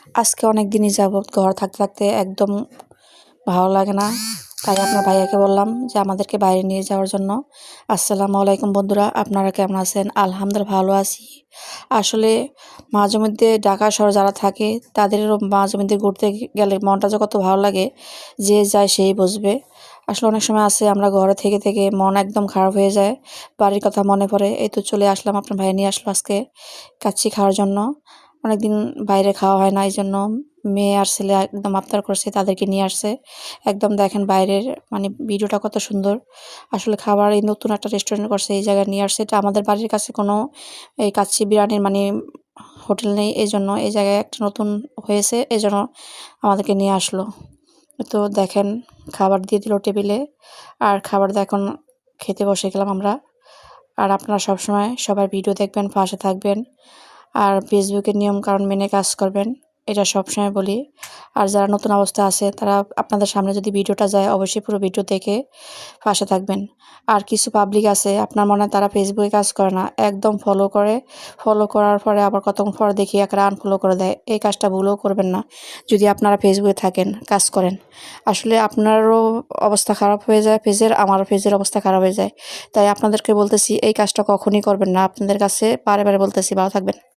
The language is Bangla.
আজকে অনেক দিনই যাবৎ ঘর থাকতে থাকতে একদম ভালো লাগে না। তাই আপনার ভাইয়াকে বললাম যে আমাদেরকে বাইরে নিয়ে যাওয়ার জন্য। আসসালামু আলাইকুম বন্ধুরা, আপনারা কেমন আছেন? আলহামদুলিল্লাহ ভালো আছি। আসলে মাঝে মধ্যে ঢাকা শহরে যারা থাকে তাদেরও মাঝে মধ্যে ঘুরতে গেলে মনটা যে কত ভালো লাগে, যে যায় সেই বুঝবে। আসলে অনেক সময় আছে আমরা ঘরে থেকে থেকে মন একদম খারাপ হয়ে যায়, বাড়ির কথা মনে পড়ে। এই তো চলে আসলাম, আপনার ভাইয়া নিয়ে আসলো আজকে কাচ্চি খাওয়ার জন্য। অনেকদিন বাইরে খাওয়া হয় না, এই জন্য মেয়ে আর ছেলে একদম আবদার করছে, তাদেরকে নিয়ে আসছে। একদম দেখেন বাইরের মানে ভিডিওটা কত সুন্দর। আসলে খাবার এই নতুন একটা রেস্টুরেন্ট করছে, এই জায়গায় নিয়ে আসছে। এটা আমাদের বাড়ির কাছে কোনো এই কাচ্চি বিরিয়ানির মানে হোটেল নেই, এই জন্য এই জায়গায় একটা নতুন হয়েছে, এই জন্য আমাদেরকে নিয়ে আসলো। তো দেখেন খাবার দিয়ে দিল টেবিলে, আর খাবার দিয়ে এখন খেতে বসে গেলাম আমরা। আর আপনারা সবসময় সবার ভিডিও দেখবেন, পাশে থাকবেন, আর ফেসবুকের নিয়ম কানুন মেনে কাজ করবেন, এটা সবসময় বলি। আর যারা নতুন অবস্থায় আছে তারা আপনাদের সামনে যদি ভিডিওটা যায় অবশ্যই পুরো ভিডিও দেখে পাশে থাকবেন। আর কিছু পাবলিক আছে আপনার মনে হয় তারা ফেসবুকে কাজ করে না, একদম ফলো করে, ফলো করার পরে আবার কতক্ষণ পর দেখি একটা আনফলো করে দেয়। এই কাজটা ভুলেও করবেন না যদি আপনারা ফেসবুকে থাকেন, কাজ করেন। আসলে আপনারও অবস্থা খারাপ হয়ে যায় পেজের, আমারও পেজের অবস্থা খারাপ হয়ে যায়। তাই আপনাদেরকে বলতেছি এই কাজটা কখনই করবেন না। আপনাদের কাছে বারে বারে বলতেছি, ভালো থাকবেন।